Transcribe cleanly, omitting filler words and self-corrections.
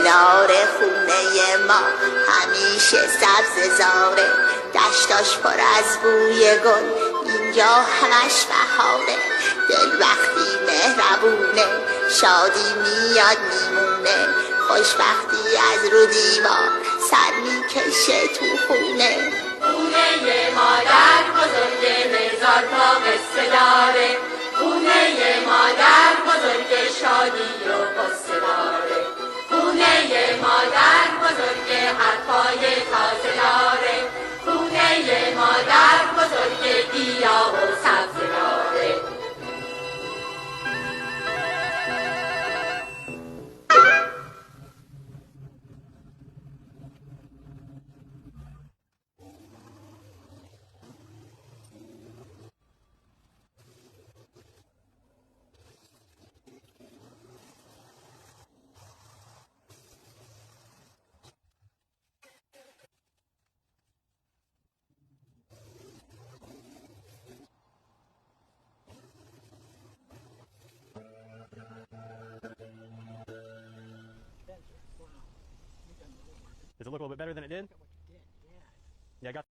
کنار خونه ما همیشه سبز زاره، دشتاش پر از بوی گل، اینجا همش بهاره. دل وقتی مهربونه شادی میاد میمونه، خوشبختی از رو دیوار سر میکشه تو خونه. خونه مادر بزرگ هزار تا قصه داره، خونه مادر بزرگ شادی و قصه داره، خونه مادر بزرگ حرفای تازه داره، خونه مادر بزرگ گیاه و سبزه داره. Does it look a little bit better than it did? Yeah, I got